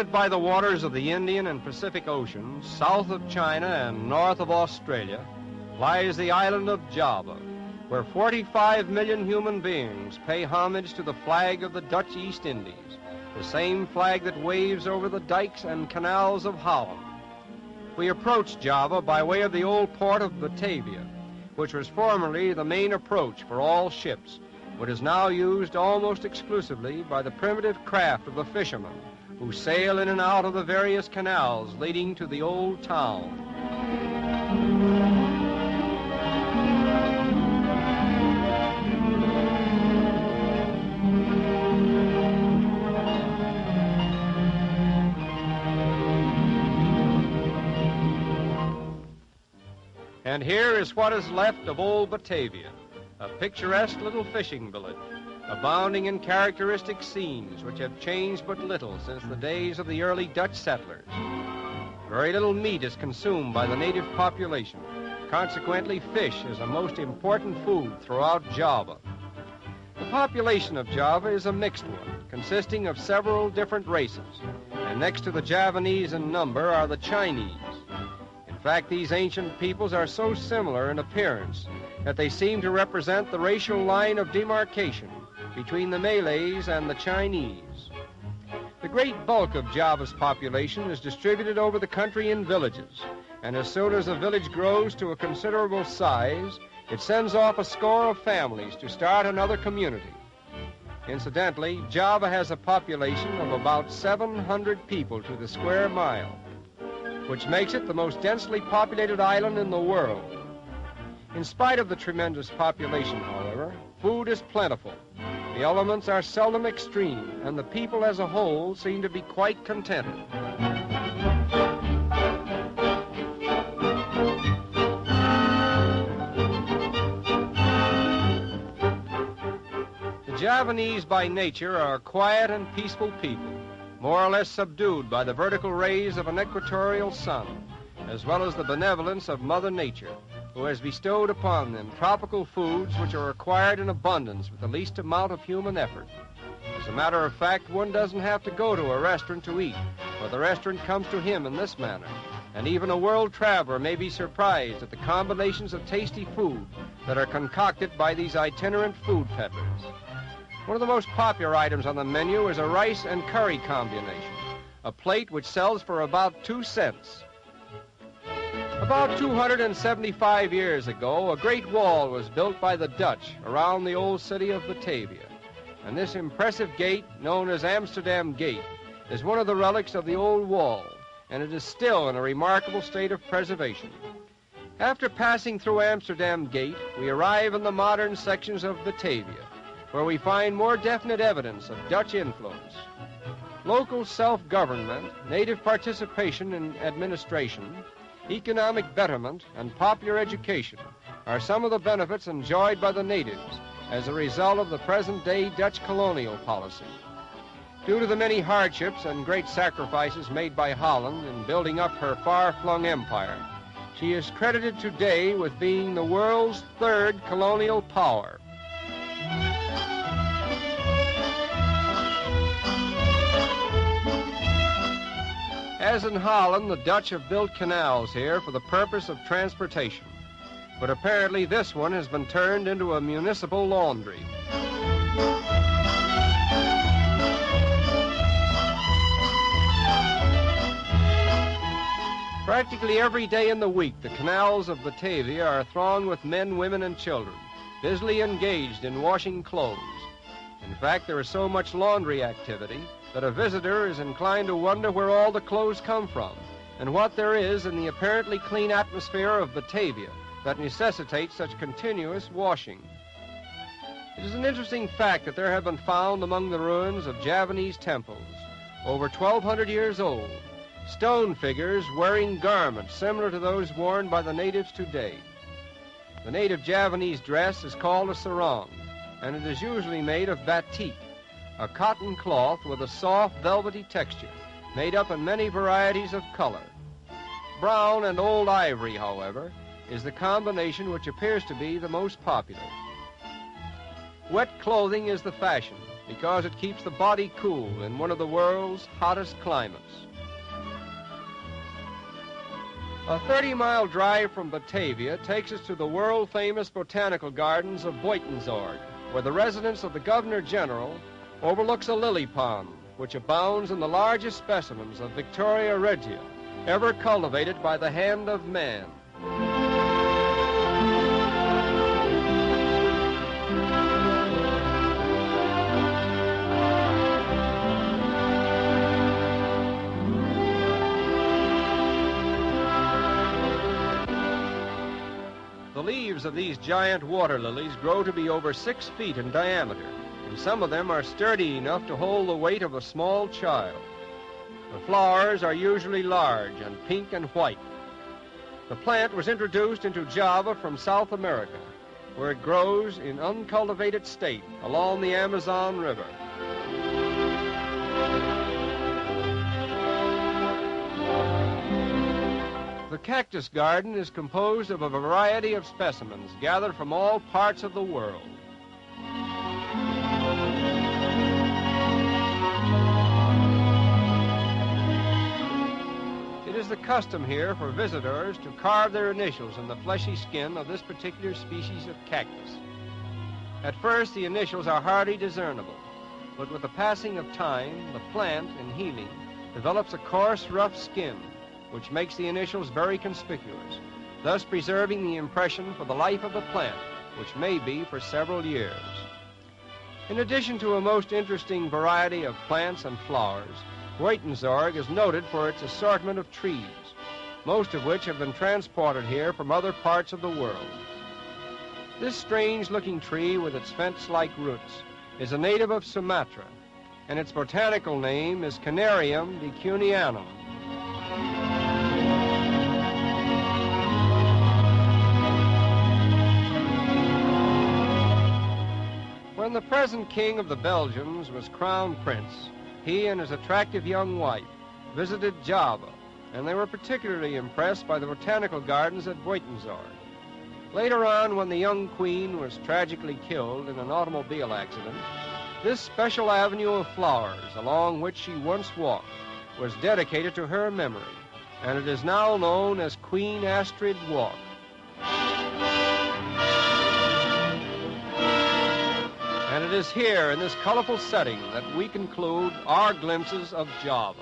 Surrounded by the waters of the Indian and Pacific Oceans, south of China and north of Australia, lies the island of Java, where 45 million human beings pay homage to the flag of the Dutch East Indies, the same flag that waves over the dikes and canals of Holland. We approached Java by way of the old port of Batavia, which was formerly the main approach for all ships, but is now used almost exclusively by the primitive craft of the fishermen, who sail in and out of the various canals leading to the old town. And here is what is left of old Batavia, a picturesque little fishing village, abounding in characteristic scenes which have changed but little since the days of the early Dutch settlers. Very little meat is consumed by the native population. Consequently, fish is a most important food throughout Java. The population of Java is a mixed one, consisting of several different races, and next to the Javanese in number are the Chinese. In fact, these ancient peoples are so similar in appearance that they seem to represent the racial line of demarcation between the Malays and the Chinese. The great bulk of Java's population is distributed over the country in villages, and as soon as a village grows to a considerable size, it sends off a score of families to start another community. Incidentally, Java has a population of about 700 people to the square mile, which makes it the most densely populated island in the world. In spite of the tremendous population, however, food is plentiful. The elements are seldom extreme, and the people as a whole seem to be quite contented. The Javanese by nature are quiet and peaceful people, more or less subdued by the vertical rays of an equatorial sun, as well as the benevolence of Mother Nature, who has bestowed upon them tropical foods which are acquired in abundance with the least amount of human effort. As a matter of fact, one doesn't have to go to a restaurant to eat, for the restaurant comes to him in this manner, and even a world traveler may be surprised at the combinations of tasty food that are concocted by these itinerant food peddlers. One of the most popular items on the menu is a rice and curry combination, a plate which sells for about 2 cents. About 275 years ago, a great wall was built by the Dutch around the old city of Batavia, and this impressive gate, known as Amsterdam Gate, is one of the relics of the old wall, and it is still in a remarkable state of preservation. After passing through Amsterdam Gate, we arrive in the modern sections of Batavia, where we find more definite evidence of Dutch influence. Local self-government, native participation in administration, economic betterment, and popular education are some of the benefits enjoyed by the natives as a result of the present-day Dutch colonial policy. Due to the many hardships and great sacrifices made by Holland in building up her far-flung empire, she is credited today with being the world's third colonial power. As in Holland, the Dutch have built canals here for the purpose of transportation, but apparently this one has been turned into a municipal laundry. Practically every day in the week, the canals of Batavia are thronged with men, women, and children, busily engaged in washing clothes. In fact, there is so much laundry activity that a visitor is inclined to wonder where all the clothes come from and what there is in the apparently clean atmosphere of Batavia that necessitates such continuous washing. It is an interesting fact that there have been found among the ruins of Javanese temples, over 1,200 years old, stone figures wearing garments similar to those worn by the natives today. The native Javanese dress is called a sarong, and it is usually made of batik, a cotton cloth with a soft, velvety texture, made up in many varieties of color. Brown and old ivory, however, is the combination which appears to be the most popular. Wet clothing is the fashion. because it keeps the body cool in one of the world's hottest climates. A 30-mile drive from Batavia takes us to the world-famous botanical gardens of Buitenzorg, where the residence of the Governor General overlooks a lily pond, which abounds in the largest specimens of Victoria regia, ever cultivated by the hand of man. The leaves of these giant water lilies grow to be over 6 feet in diameter, and some of them are sturdy enough to hold the weight of a small child. The flowers are usually large and pink and white. The plant was introduced into Java from South America, where it grows in uncultivated state along the Amazon River. The cactus garden is composed of a variety of specimens gathered from all parts of the world. It is the custom here for visitors to carve their initials in the fleshy skin of this particular species of cactus. At first, the initials are hardly discernible, but with the passing of time, the plant, in healing, develops a coarse, rough skin, which makes the initials very conspicuous, thus preserving the impression for the life of the plant, which may be for several years. In addition to a most interesting variety of plants and flowers, Buitenzorg is noted for its assortment of trees, most of which have been transported here from other parts of the world. This strange-looking tree with its fence-like roots is a native of Sumatra, and its botanical name is Canarium decunianum. When the present king of the Belgians was crown prince, he and his attractive young wife visited Java, and they were particularly impressed by the botanical gardens at Buitenzorg. Later on, when the young queen was tragically killed in an automobile accident, this special avenue of flowers along which she once walked was dedicated to her memory, and it is now known as Queen Astrid Walk. And it is here in this colorful setting that we conclude our glimpses of Java.